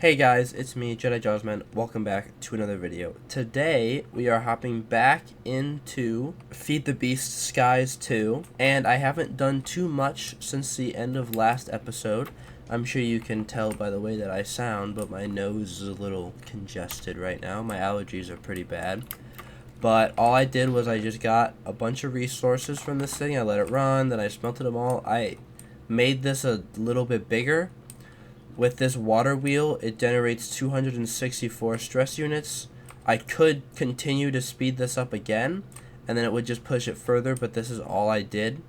Hey guys, it's me, Jedi Jarsman. Welcome back to another video. Today, we are hopping back into Feed the Beast Skies 2, and I haven't done too much since the end of last episode. I'm sure you can tell by the way that I sound, but my nose is a little congested right now. My allergies are pretty bad. But all I did was I just got a bunch of resources from this thing. I let it run, then I smelted them all. I made this a little bit bigger. With this water wheel, it generates 264 stress units. I could continue to speed this up again, and then it would just push it further, but this is all I did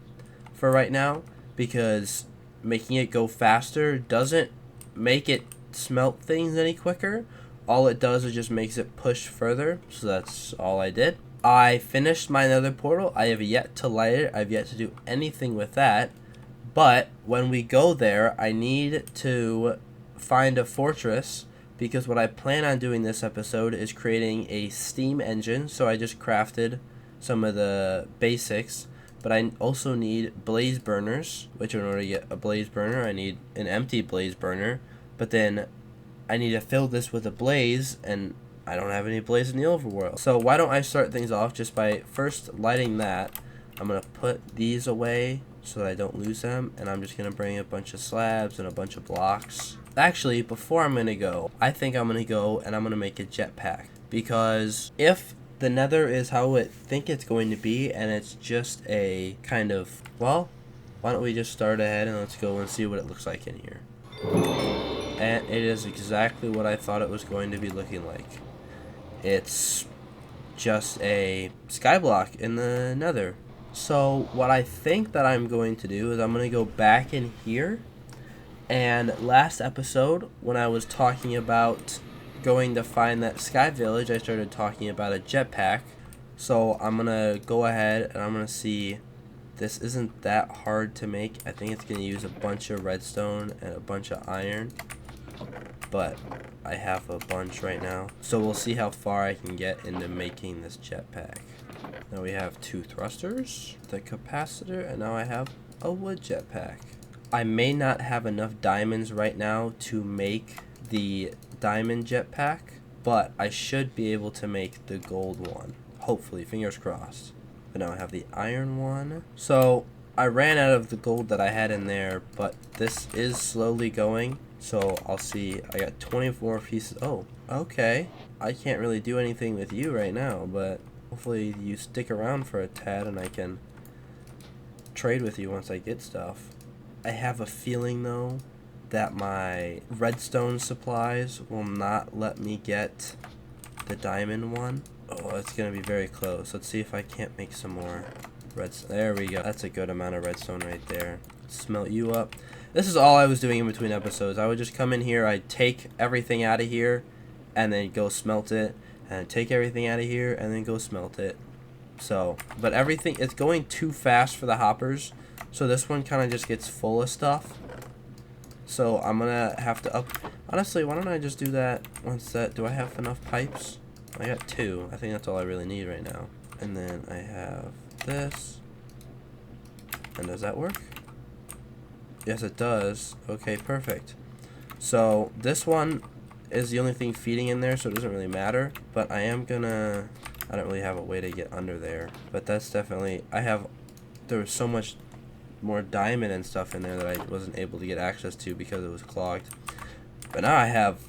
for right now, because making it go faster doesn't make it smelt things any quicker. All it does is just makes it push further, so that's all I did. I finished my nether portal. I have yet to light it. I've yet to do anything with that. But when we go there, I need to find a fortress, because what I plan on doing this episode is creating a steam engine. So I just crafted some of the basics, but I also need blaze burners, which in order to get a blaze burner, I need an empty blaze burner. But then I need to fill this with a blaze, and I don't have any blaze in the overworld. So why don't I start things off just by first lighting that. I'm going to put these away so that I don't lose them, and I'm just going to bring a bunch of slabs and a bunch of blocks. Actually, before I'm going to go, I think I'm going to go and I'm going to make a jetpack, because if the nether is how I think it's going to be, and it's just a kind of, well, why don't we just start ahead and let's go and see what it looks like in here. And it is exactly what I thought it was going to be looking like. It's just a skyblock in the nether. So what I think that I'm going to do is I'm going to go back in here, and last episode when I was talking about going to find that sky village, I started talking about a jetpack. So I'm going to go ahead and I'm going to see, this isn't that hard to make. I think it's going to use a bunch of redstone and a bunch of iron, but I have a bunch right now. So we'll see how far I can get into making this jetpack. Now we have two thrusters, the capacitor, and now I have a wood jetpack. I may not have enough diamonds right now to make the diamond jetpack, but I should be able to make the gold one. Hopefully, fingers crossed. But now I have the iron one. So I ran out of the gold that I had in there, but this is slowly going. So I'll see. I got 24 pieces. Oh, okay. I can't really do anything with you right now, but hopefully you stick around for a tad and I can trade with you once I get stuff. I have a feeling though that my redstone supplies will not let me get the diamond one. Oh, it's gonna be very close. Let's see if I can't make some more redstone. There we go. That's a good amount of redstone right there. Smelt you up. This is all I was doing in between episodes. I would just come in here, I'd take everything out of here and then go smelt it, and take everything out of here and then go smelt it. So, but everything, it's going too fast for the hoppers, so this one kind of just gets full of stuff. So I'm gonna have to honestly, why don't I just do that once that, do I have enough pipes? I got two. I think that's all I really need right now. And then I have this, and does that work? Yes, it does. Okay, perfect. So this one is the only thing feeding in there, so it doesn't really matter. But I am gonna, I don't really have a way to get under there, but that's definitely, there was so much more diamond and stuff in there that I wasn't able to get access to because it was clogged. But now I have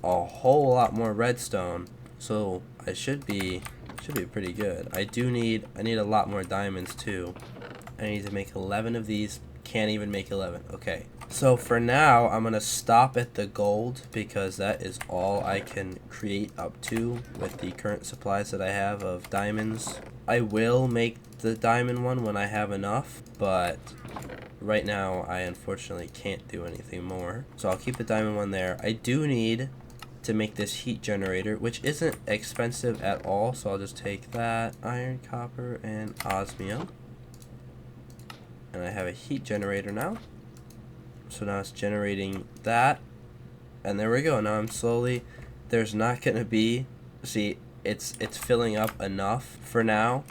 a whole lot more redstone, so I should be pretty good. I need a lot more diamonds too. I need to make 11 of these. Can't even make 11. Okay, so for now I'm gonna stop at the gold, because that is all I can create up to with the current supplies that I have of diamonds. I will make the diamond one when I have enough, but right now I unfortunately can't do anything more, so I'll keep the diamond one there. I do need to make this heat generator, which isn't expensive at all, so I'll just take that iron, copper, and osmium. And I have a heat generator now. So now it's generating that. And there we go. Now I'm slowly, there's not going to be, see, it's filling up enough for now.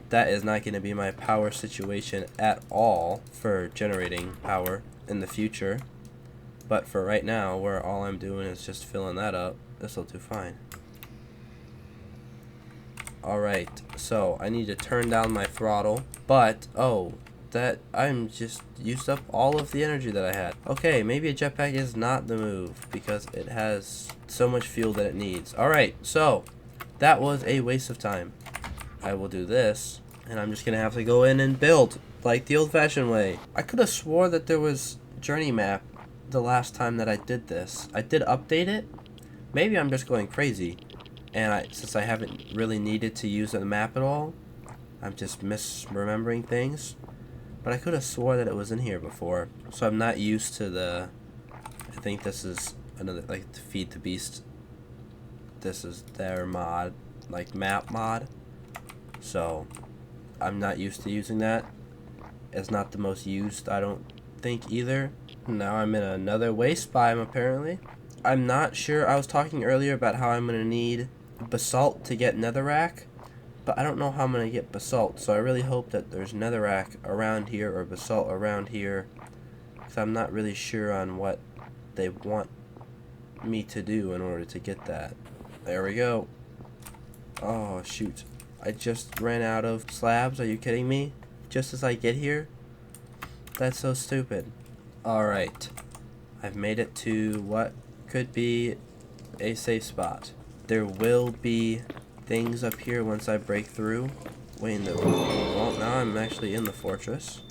That is not going to be my power situation at all for generating power in the future. But for right now, where all I'm doing is just filling that up, this will do fine. Alright, so I need to turn down my throttle, but, oh, that I'm just used up all of the energy that I had. Okay, maybe a jetpack is not the move because it has so much fuel that it needs. Alright, so that was a waste of time. I will do this, and I'm just gonna have to go in and build like the old-fashioned way. I could have swore that there was journey map the last time that I did this. I did update it. Maybe I'm just going crazy, and since I haven't really needed to use the map at all, I'm just misremembering things. But I could have swore that it was in here before, so I'm not used to the. I think this is another, like, to Feed the Beast. This is their mod, like map mod. So I'm not used to using that. It's not the most used, I don't think, either. Now I'm in another waste biome apparently. I'm not sure. I was talking earlier about how I'm gonna need basalt to get netherrack, but I don't know how I'm gonna get basalt, so I really hope that there's netherrack around here or basalt around here, because I'm not really sure on what they want me to do in order to get that. There we go. Oh shoot, I just ran out of slabs. Are you kidding me? Just as I get here? That's so stupid. Alright, I've made it to what could be a safe spot. There will be things up here once I break through. Wait, well, now I'm actually in the fortress.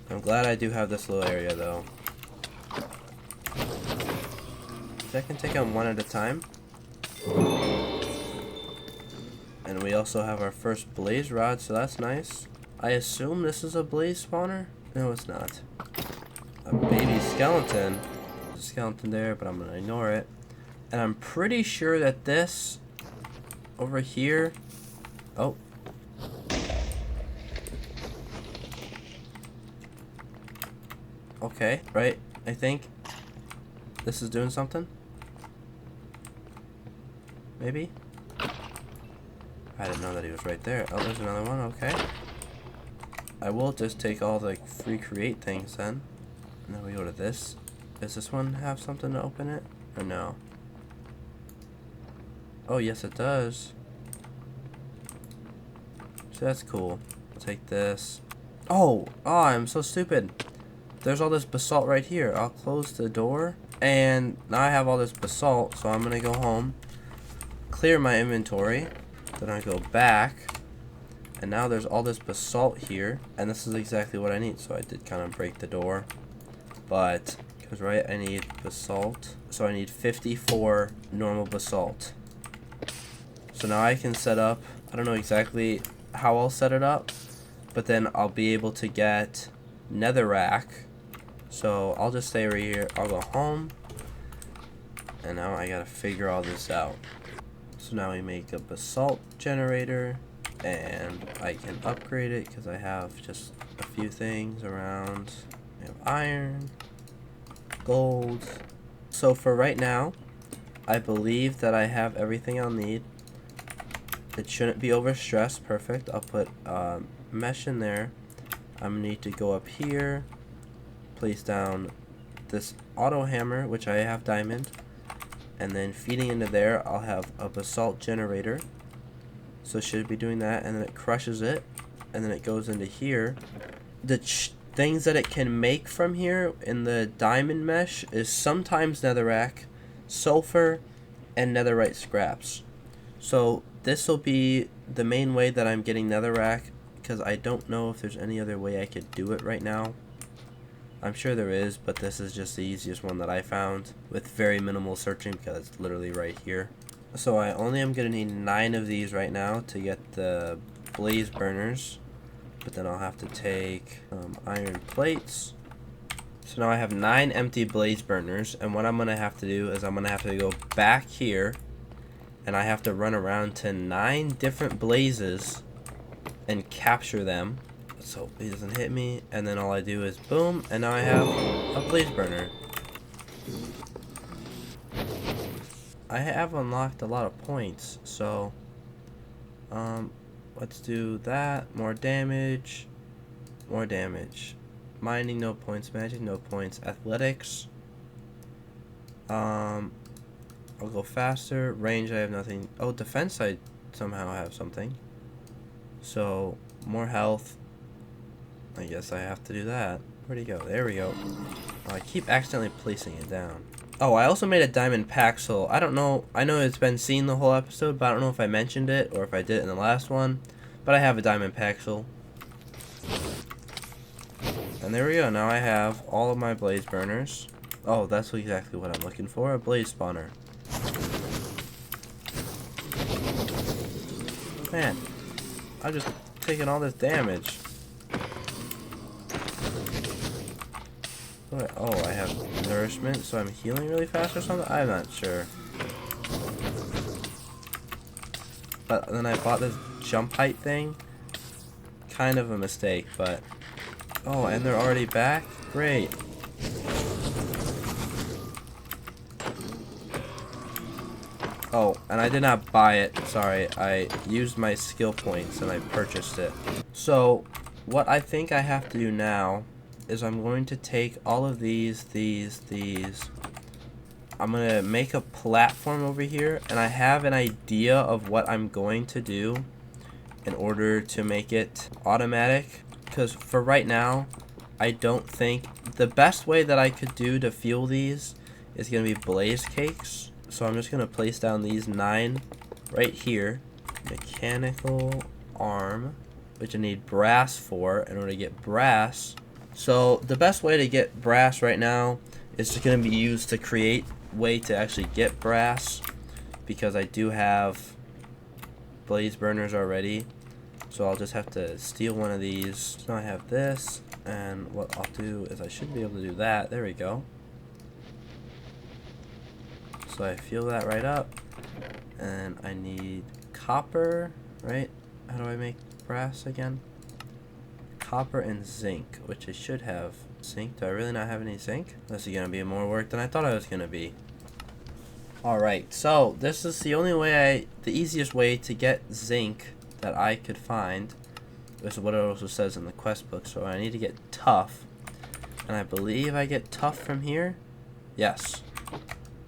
I'm glad I do have this little area though. I can take them one at a time. And we also have our first blaze rod, so that's nice. I assume this is a blaze spawner? No, it's not. A baby skeleton. There's a skeleton there, but I'm gonna ignore it. And I'm pretty sure that this over here. Oh. Okay, right. I think this is doing something. Maybe? I didn't know that he was right there. Oh, there's another one. Okay. I will just take all the free create things then. And then we go to this. Does this one have something to open it? Or no? Oh, yes it does. So that's cool. I'll take this. Oh, I'm so stupid. There's all this basalt right here. I'll close the door. And now I have all this basalt, so I'm gonna go home, clear my inventory, then I go back, and now there's all this basalt here, and this is exactly what I need. So I did kind of break the door, but because right, I need basalt, so I need 54 normal basalt. So now I can set up, I don't know exactly how I'll set it up, but then I'll be able to get netherrack. So I'll just stay right here. I'll go home, and now I gotta figure all this out. So now we make a basalt generator, and I can upgrade it because I have just a few things around. We have iron, gold. So for right now, I believe that I have everything I'll need. It shouldn't be overstressed. Perfect. I'll put mesh in there. I'm gonna need to go up here, place down this auto hammer, which I have diamond, and then feeding into there I'll have a basalt generator, so it should be doing that, and then it crushes it, and then it goes into here. The things that it can make from here in the diamond mesh is sometimes netherrack, sulfur, and netherite scraps. So this will be the main way that I'm getting netherrack, because I don't know if there's any other way I could do it right now. I'm sure there is, but this is just the easiest one that I found with very minimal searching because it's literally right here. So I only am going to need 9 of these right now to get the blaze burners, but then I'll have to take iron plates. So now I have 9 empty blaze burners, and what I'm going to have to do is I'm going to have to go back here, and I have to run around to 9 different blazes and capture them. so he doesn't hit me, and then all I do is boom, and now I have a blaze burner. I have unlocked a lot of points, so let's do that. More damage, mining no points, magic no points, athletics, I'll go faster, range I have nothing. Oh, defense I somehow have something, so more health. I guess I have to do that. Where'd he go? There we go. Oh, I keep accidentally placing it down. Oh, I also made a diamond paxel. I don't know. I know it's been seen the whole episode, but I don't know if I mentioned it or if I did it in the last one. But I have a diamond paxel. And there we go. Now I have all of my blaze burners. Oh, that's exactly what I'm looking for. A blaze spawner. Man, I'm just taking all this damage. Oh, I have nourishment, so I'm healing really fast or something? I'm not sure. But then I bought this jump height thing. Kind of a mistake, but... Oh, and they're already back? Great. Oh, and I did not buy it. Sorry, I used my skill points and I purchased it. So, what I think I have to do now is I'm going to take all of these. I'm going to make a platform over here, and I have an idea of what I'm going to do in order to make it automatic, because for right now, I don't think the best way that I could do to fuel these is going to be blaze cakes. So I'm just going to place down these 9 right here. Mechanical arm, which I need brass for in order to get brass. So the best way to get brass right now is just going to be used to create way to actually get brass, because I do have blaze burners already. So I'll just have to steal one of these. So now I have this, and what I'll do is I should be able to do that. There we go. So I fill that right up, and I need copper, right? How do I make brass again? Copper and zinc, which I should have. Zinc? Do I really not have any zinc? This is gonna be more work than I thought I was gonna be. Alright, so this is the only way the easiest way to get zinc that I could find. This is what it also says in the quest book. So I need to get tough, and I believe I get tough from here. Yes.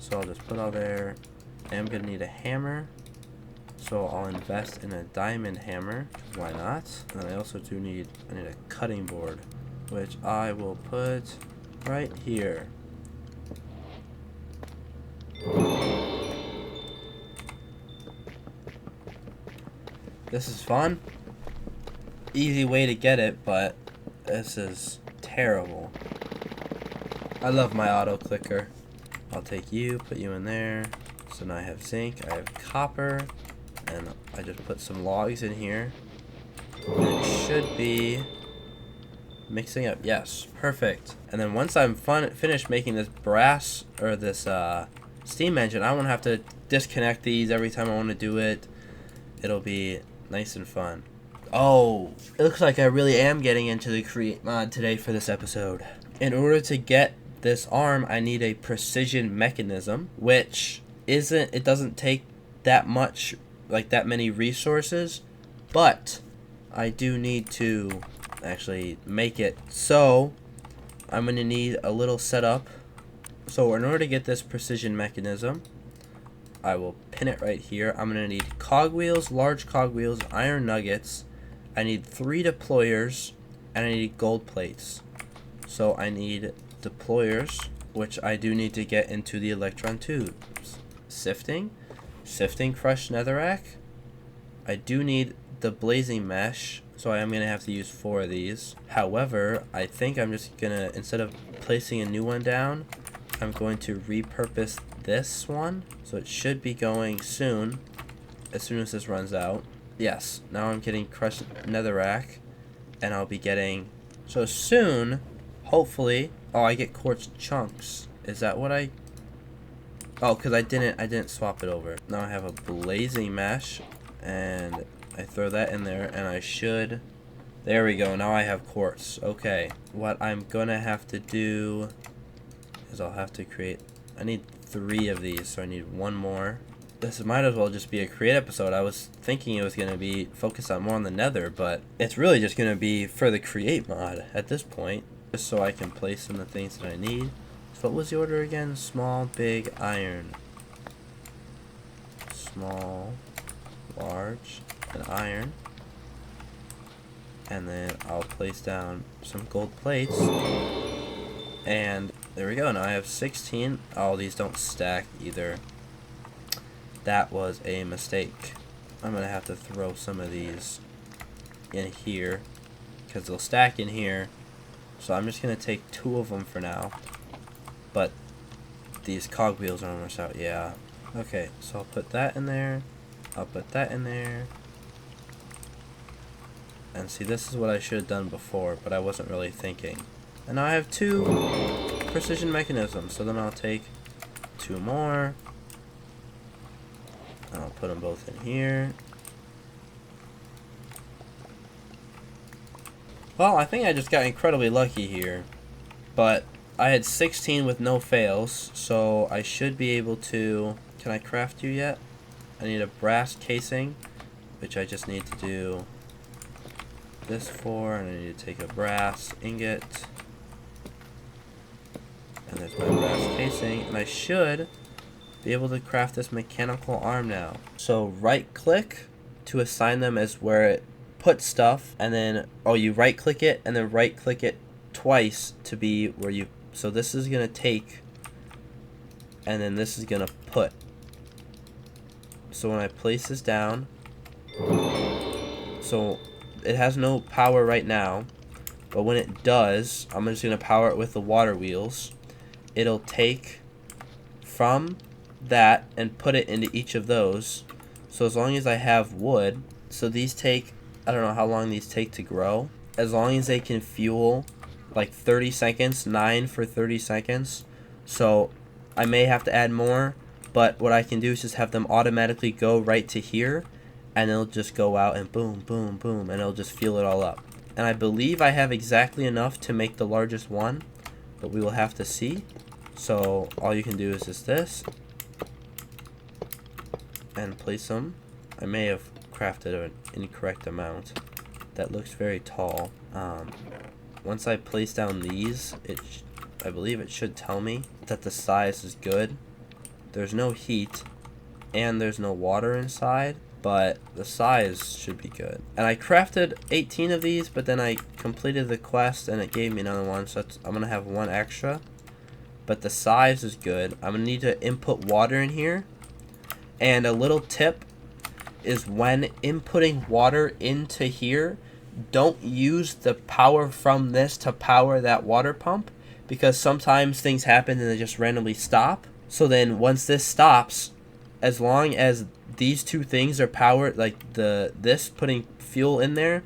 So I'll just put all there. I am gonna need a hammer, so I'll invest in a diamond hammer. Why not? And I also do need a cutting board, which I will put right here. This is fun. Easy way to get it, but this is terrible. I love my auto clicker. I'll take you, put you in there. So now I have zinc, I have copper, and I just put some logs in here. And it should be mixing up. Yes, perfect. And then once I'm finished making this brass, or this steam engine, I won't have to disconnect these every time I want to do it. It'll be nice and fun. Oh, it looks like I really am getting into the create mod today for this episode. In order to get this arm, I need a precision mechanism, which it doesn't take that much, like that many resources, but I do need to actually make it. So I'm going to need a little setup. So in order to get this precision mechanism, I will pin it right here. I'm going to need cogwheels, large cogwheels, iron nuggets. I need 3 deployers, and I need gold plates. So I need deployers, which I do need to get into the electron tubes. Sifting crushed netherrack. I do need the blazing mesh, so I am going to have to use 4 of these. However, I think I'm just going to, instead of placing a new one down, I'm going to repurpose this one. So it should be going soon, as soon as this runs out. Yes, now I'm getting crushed netherrack, and I'll be getting, so soon, hopefully. Oh, I get quartz chunks. Is that what I... Oh, because I didn't swap it over. Now I have a blazing mesh, and I throw that in there, and I should There we go. Now I have quartz. Okay. What I'm gonna have to do is I'll have to create... I need 3 of these, so I need 1 more. This might as well just be a create episode. I was thinking it was going to be focused on more on the nether, but it's really just going to be for the create mod at this point, just so I can place in the things that I need. So what was the order again? Small, big, iron. Small, large, and iron. And then I'll place down some gold plates. And there we go. Now I have 16. Oh, these don't stack either. That was a mistake. I'm gonna have to throw some of these in here because they'll stack in here. So I'm just gonna take 2 of them for now. But these cogwheels are almost out. Yeah. Okay, so I'll put that in there. I'll put that in there. And see, this is what I should have done before, but I wasn't really thinking. And now I have 2 precision mechanisms. So then I'll take 2 more. And I'll put them both in here. Well, I think I just got incredibly lucky here. But I had 16 with no fails, so I should be able to... Can I craft you yet? I need a brass casing, which I just need to do this for, and I need to take a brass ingot. And there's my brass casing, and I should be able to craft this mechanical arm now. So right click to assign them as where it puts stuff, and then you right click it and then right click it twice to be where you... So this is gonna take, and then this is gonna put. So when I place this down, so it has no power right now, but when it does, I'm just gonna power it with the water wheels. It'll take from that and put it into each of those. So as long as I have wood, so these take, I don't know how long these take to grow, as long as they can fuel like 30 seconds, 9 for 30 seconds. So I may have to add more, but what I can do is just have them automatically go right to here, and it'll just go out and boom, boom, boom, and it'll just fuel it all up. And I believe I have exactly enough to make the largest one, but we will have to see. So all you can do is just this, and place them. I may have crafted an incorrect amount. That looks very tall. Once I place down these, I believe it should tell me that the size is good. There's no heat, and there's no water inside, but the size should be good. And I crafted 18 of these, but then I completed the quest, and it gave me another one, so I'm going to have 1 extra. But the size is good. I'm going to need to input water in here. And a little tip is when inputting water into here, don't use the power from this to power that water pump, because sometimes things happen and they just randomly stop. So then once this stops, as long as these 2 things are powered, like this putting fuel in there,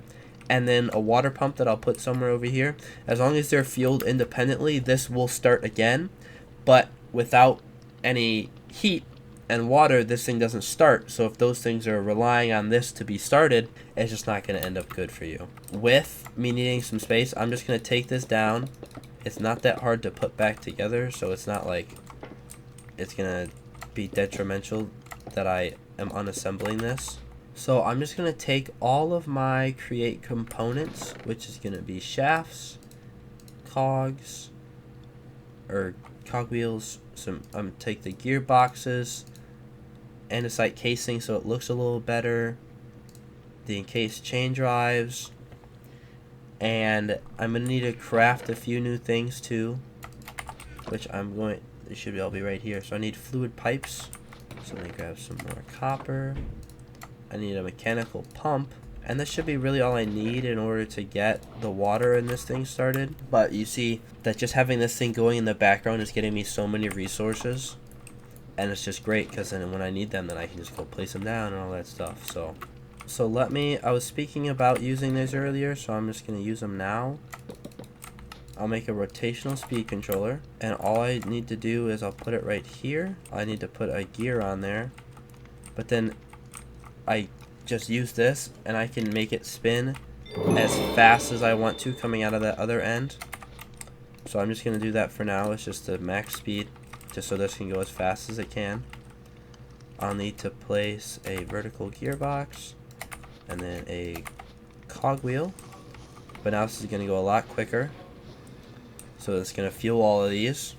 and then a water pump that I'll put somewhere over here, as long as they're fueled independently, this will start again. But without any heat and water, this thing doesn't start. So if those things are relying on this to be started, it's just not going to end up good for you. With me needing some space, I'm just going to take this down. It's not that hard to put back together, so it's not like it's going to be detrimental that I am unassembling this. So I'm just going to take all of my create components, which is going to be shafts, cogs, or cogwheels. I'm going to take the gearboxes, andesite casing so it looks a little better, the encased chain drives, and I'm going to need to craft a few new things too, which they should all be right here. So I need fluid pipes, so let me grab some more copper. I need a mechanical pump, and this should be really all I need in order to get the water in this thing started. But you see that just having this thing going in the background is getting me so many resources, and it's just great because then when I need them, then I can just go place them down and all that stuff. So I was speaking about using these earlier, so I'm just going to use them now. I'll make a rotational speed controller, and all I need to do is I'll put it right here. I need to put a gear on there, but then I just use this and I can make it spin as fast as I want to coming out of that other end. So I'm just going to do that for now. It's just the max speed, just so this can go as fast as it can. I'll need to place a vertical gearbox and then a cogwheel. But now this is going to go a lot quicker. So it's going to fuel all of these.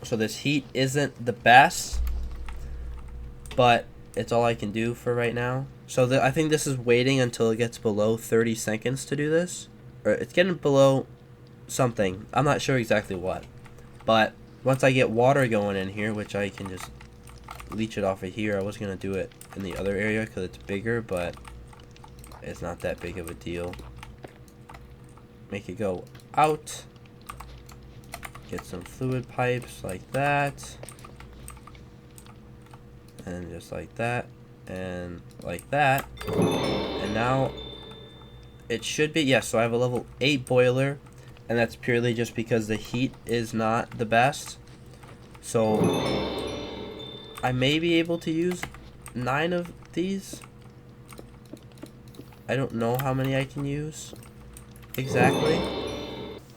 So this heat isn't the best, but it's all I can do for right now. So I think this is waiting until it gets below 30 seconds to do this. Or it's getting below something. I'm not sure exactly what. But once I get water going in here, which I can just leech it off of here. I was going to do it in the other area because it's bigger, but it's not that big of a deal. Make it go out. Get some fluid pipes like that. And just like that. And like that. And now it should be, yes, so I have a level 8 boiler. And that's purely just because the heat is not the best. So I may be able to use 9 of these. I don't know how many I can use exactly.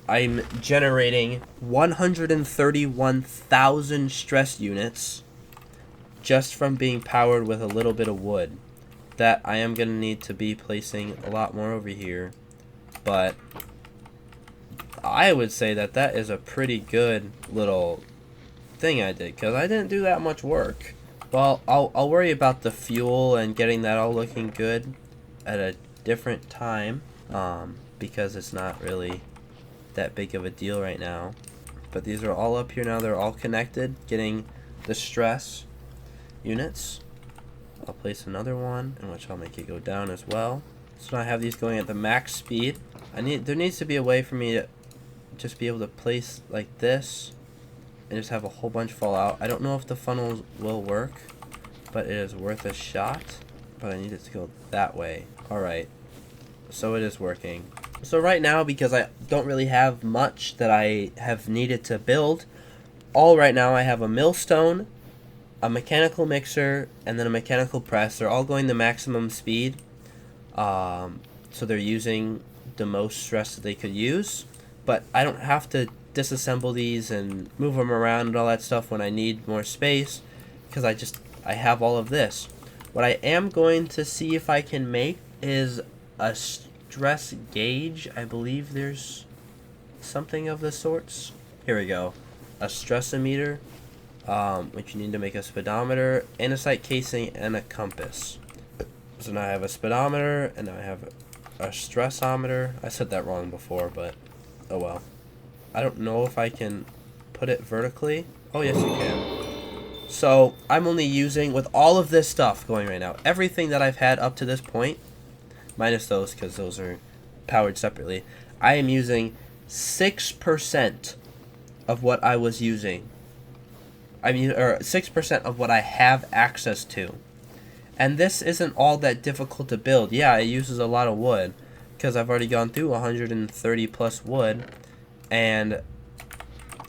I'm generating 131,000 stress units just from being powered with a little bit of wood. That I am going to need to be placing a lot more over here. But I would say that that is a pretty good little thing I did, because I didn't do that much work. Well, I'll worry about the fuel and getting that all looking good at a different time, because it's not really that big of a deal right now. But these are all up here now. They're all connected, getting the stress units. I'll place another one, in which I'll make it go down as well. So now I have these going at the max speed. There needs to be a way for me to just be able to place like this and just have a whole bunch fall out. I don't know if the funnels will work, but it is worth a shot. But I need it to go that way. Alright, so it is working. So right now, because I don't really have much that I have needed to build, right now I have a millstone, a mechanical mixer, and then a mechanical press. They're all going the maximum speed, so they're using the most stress that they could use. But I don't have to disassemble these and move them around and all that stuff when I need more space, because I have all of this. What I am going to see if I can make is a stress gauge. I believe there's something of the sorts. Here we go. A stressometer, which you need to make a speedometer, andesite casing, and a compass. So now I have a speedometer, and now I have a stressometer. I said that wrong before, but oh well. I don't know if I can put it vertically. Oh, yes, you can. So I'm only using, with all of this stuff going right now, everything that I've had up to this point, minus those because those are powered separately, I am using 6% of what I was using. Or 6% of what I have access to. And this isn't all that difficult to build. Yeah, it uses a lot of wood, because I've already gone through 130 plus wood, and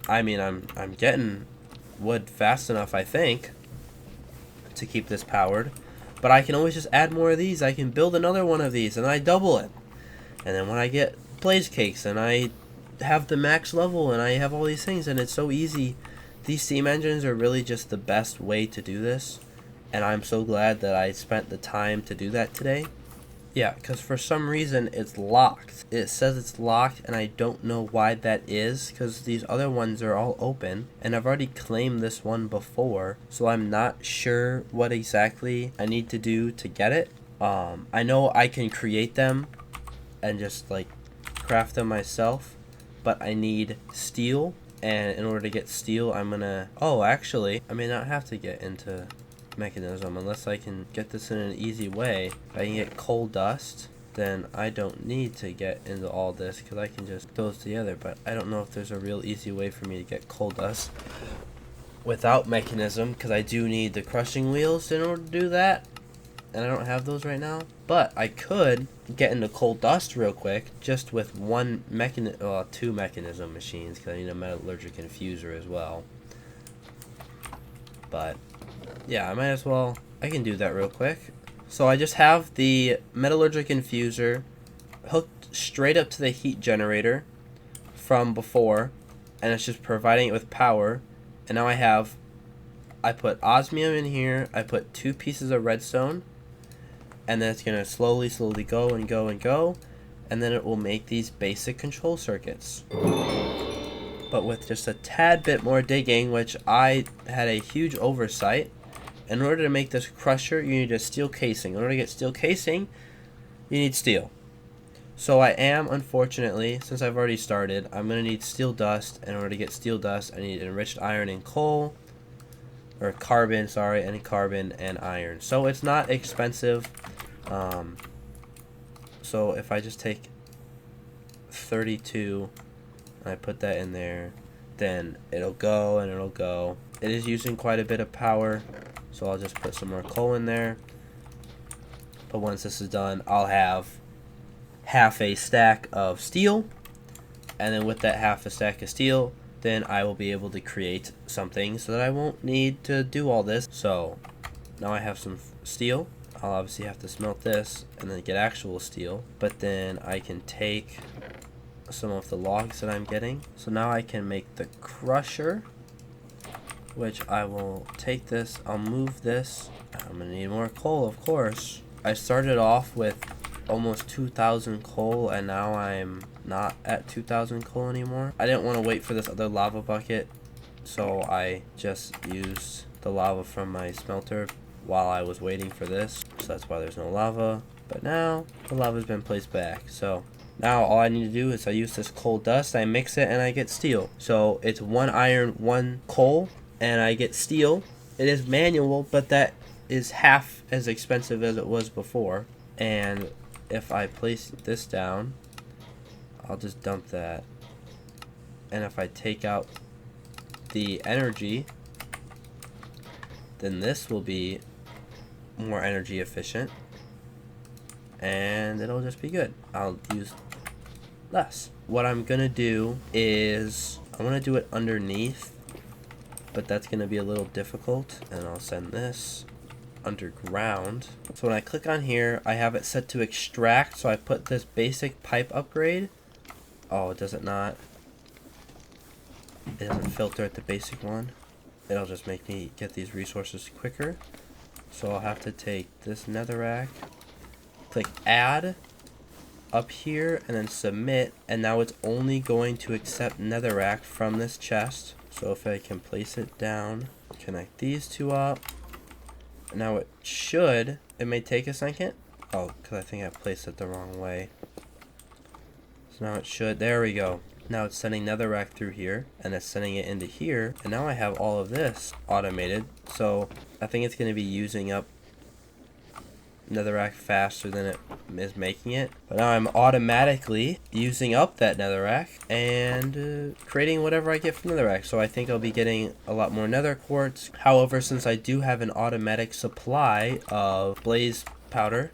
I mean I'm getting wood fast enough, I think, to keep this powered. But I can always just add more of these. I can build another one of these, and I double it. And then when I get blaze cakes, and I have the max level, and I have all these things, and it's so easy. These steam engines are really just the best way to do this, and I'm so glad that I spent the time to do that today. Yeah, because for some reason it's locked. It says it's locked, and I don't know why that is, because these other ones are all open, and I've already claimed this one before, so I'm not sure what exactly I need to do to get it. I know I can create them and just like craft them myself, but I need steel, and in order to get steel, I'm gonna... Oh, actually, I may not have to get into mechanism unless I can get this in an easy way. If I can get coal dust, then I don't need to get into all this, because I can just put those together. But I don't know if there's a real easy way for me to get coal dust without mechanism, because I do need the crushing wheels in order to do that, and I don't have those right now. But I could get into coal dust real quick just with two mechanism machines, because I need a metallurgic infuser as well. But yeah, I might as well. I can do that real quick. So I just have the metallurgic infuser hooked straight up to the heat generator from before, and it's just providing it with power. And now I put osmium in here, I put 2 pieces of redstone, and then it's going to slowly go and go and go, and then it will make these basic control circuits. But with just a tad bit more digging, which I had a huge oversight. In order to make this crusher, you need a steel casing. In order to get steel casing, you need steel. So I am, unfortunately, since I've already started, I'm going to need steel dust. In order to get steel dust, I need enriched iron and coal. Or carbon, sorry, and carbon and iron. So it's not expensive. So if I just take 32 and I put that in there, then it'll go and it'll go. It is using quite a bit of power, so I'll just put some more coal in there. But once this is done, I'll have half a stack of steel, and then with that half a stack of steel, then I will be able to create something so that I won't need to do all this. So now I have some steel. I'll obviously have to smelt this and then get actual steel, but then I can take some of the logs that I'm getting. So now I can make the crusher, which I will take this, I'll move this. I'm gonna need more coal, of course. I started off with almost 2,000 coal, and now I'm not at 2,000 coal anymore. I didn't want to wait for this other lava bucket, so I just used the lava from my smelter while I was waiting for this. So that's why there's no lava. But now the lava's been placed back. So now all I need to do is I use this coal dust, I mix it, and I get steel. So it's 1 iron, 1 coal, and I get steel. It is manual, but that is half as expensive as it was before. And if I place this down, I'll just dump that. And if I take out the energy, then this will be more energy efficient, and it'll just be good. I'll use less. What I'm gonna do is I want to do it underneath, but that's gonna be a little difficult, and I'll send this underground. So when I click on here, I have it set to extract, so I put this basic pipe upgrade. Oh, does it not? It doesn't filter at the basic one. It'll just make me get these resources quicker. So I'll have to take this netherrack, click add up here, and then submit, and now it's only going to accept netherrack from this chest. So if I can place it down, connect these two up. Now it should, it may take a second. Oh, because I think I placed it the wrong way. So now it should, there we go. Now it's sending netherrack through here, and it's sending it into here, and now I have all of this automated. So I think it's going to be using up netherrack faster than it is making it. But now I'm automatically using up that netherrack and creating whatever I get from netherrack. So I think I'll be getting a lot more nether quartz. However, since I do have an automatic supply of blaze powder,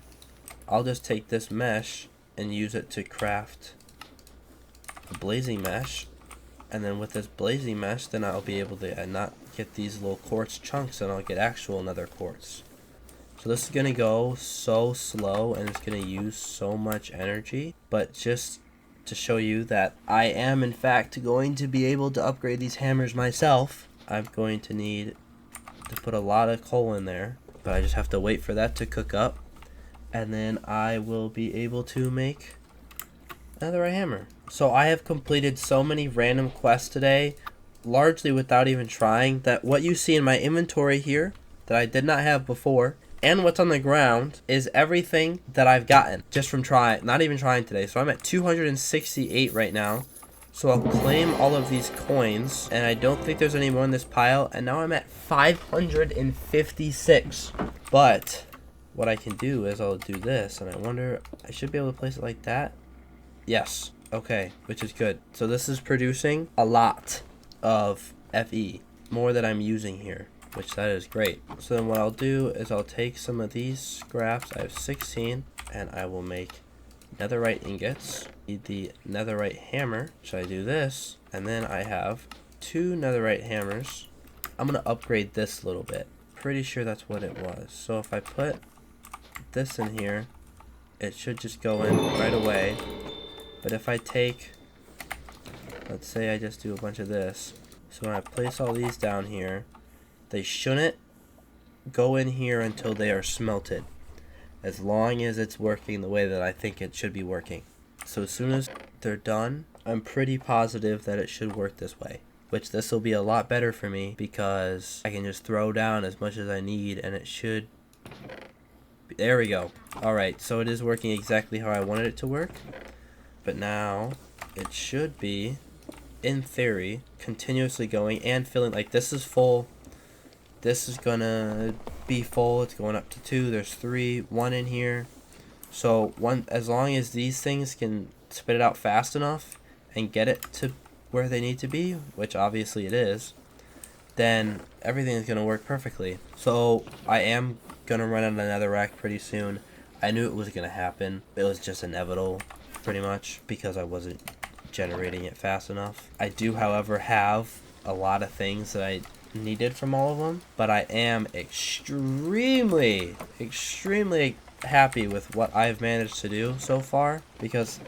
I'll just take this mesh and use it to craft a blazing mesh. And then with this blazing mesh, then I'll be able to not get these little quartz chunks, and I'll get actual nether quartz. So this is going to go so slow, and it's going to use so much energy. But just to show you that I am in fact going to be able to upgrade these hammers myself, I'm going to need to put a lot of coal in there. But I just have to wait for that to cook up, and then I will be able to make another hammer. So I have completed so many random quests today, largely without even trying, that what you see in my inventory here that I did not have before, and what's on the ground, is everything that I've gotten just from trying, not even trying today. So I'm at 268 right now. So I'll claim all of these coins, and I don't think there's any more in this pile, and now I'm at 556. But what I can do is I'll do this, and I wonder, I should be able to place it like that. Yes. Okay, which is good. So this is producing a lot of FE, more than I'm using here, which that is great. So then what I'll do is I'll take some of these scraps, I have 16, and I will make netherite ingots. Need the netherite hammer, so I do this, and then I have 2 netherite hammers. I'm gonna upgrade this a little bit. Pretty sure that's what it was. So if I put this in here, it should just go in right away. But if I take, let's say I just do a bunch of this. So when I place all these down here, they shouldn't go in here until they are smelted, as long as it's working the way that I think it should be working. So as soon as they're done, I'm pretty positive that it should work this way, which this will be a lot better for me because I can just throw down as much as I need and it should, there we go. Alright, so it is working exactly how I wanted it to work, but now it should be, in theory, continuously going and filling. Like, this is full, this is gonna be full, it's going up to 2, there's 3, 1 in here. So as long as these things can spit it out fast enough and get it to where they need to be, which obviously it is, then everything is gonna work perfectly. So I am gonna run out of netherrack pretty soon. I knew it was gonna happen. It was just inevitable, pretty much, because I wasn't generating it fast enough. I do, however, have a lot of things that I needed from all of them, but I am extremely happy with what I've managed to do so far, because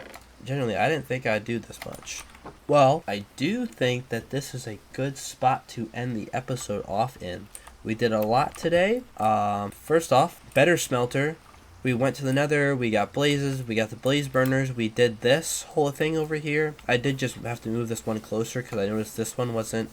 generally I didn't think I'd do this much. Well, I do think that this is a good spot to end the episode off in. We did a lot today. First off, better smelter. We went to the nether, we got blazes, we got the blaze burners, we did this whole thing over here. I did just have to move this one closer because I noticed this one wasn't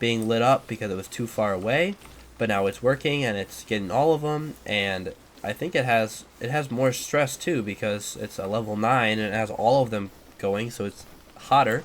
being lit up because it was too far away, but now it's working and it's getting all of them, and I think it has more stress too because it's a level 9 and it has all of them going, so it's hotter,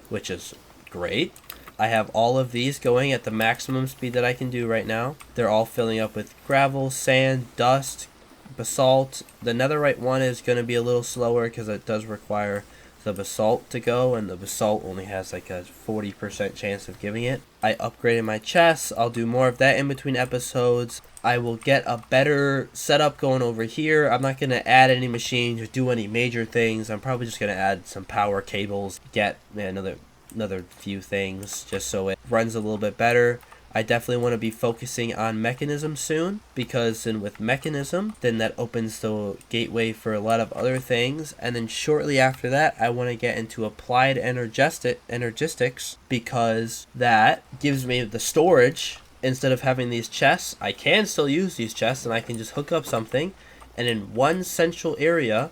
which is great. I have all of these going at the maximum speed that I can do right now. They're all filling up with gravel, sand, dust, basalt. The netherite one is going to be a little slower because it does require the basalt to go, and the basalt only has like a 40% chance of giving it. I upgraded my chests. I'll do more of that in between episodes. I will get a better setup going over here. I'm not going to add any machines or do any major things. I'm probably just going to add some power cables, get another few things just so it runs a little bit better. I definitely want to be focusing on mechanism soon, because then with mechanism, then that opens the gateway for a lot of other things. And then shortly after that, I want to get into applied energistics, because that gives me the storage. Instead of having these chests, I can still use these chests and I can just hook up something, and in one central area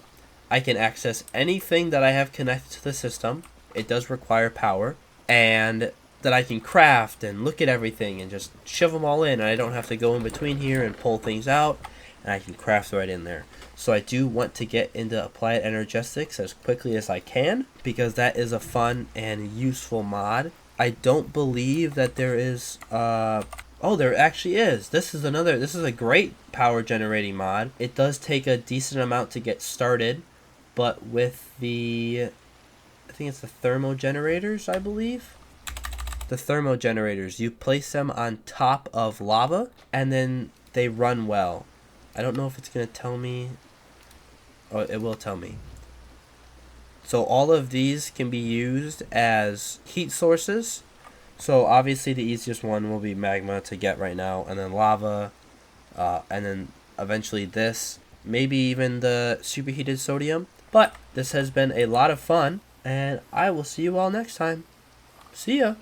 I can access anything that I have connected to the system. It does require power, and that I can craft and look at everything and just shove them all in, and I don't have to go in between here and pull things out, and I can craft right in there. So I do want to get into applied energistics as quickly as I can, because that is a fun and useful mod. I don't believe that there is oh, there actually is. This is a great power generating mod. It does take a decent amount to get started, but with the, I think it's the thermo generators, I believe. The thermo generators, you place them on top of lava and then they run well. I don't know if it's going to tell me. Oh, it will tell me. So all of these can be used as heat sources. So obviously the easiest one will be magma to get right now, and then lava, and then eventually this, maybe even the superheated sodium. But this has been a lot of fun, and I will see you all next time. See ya!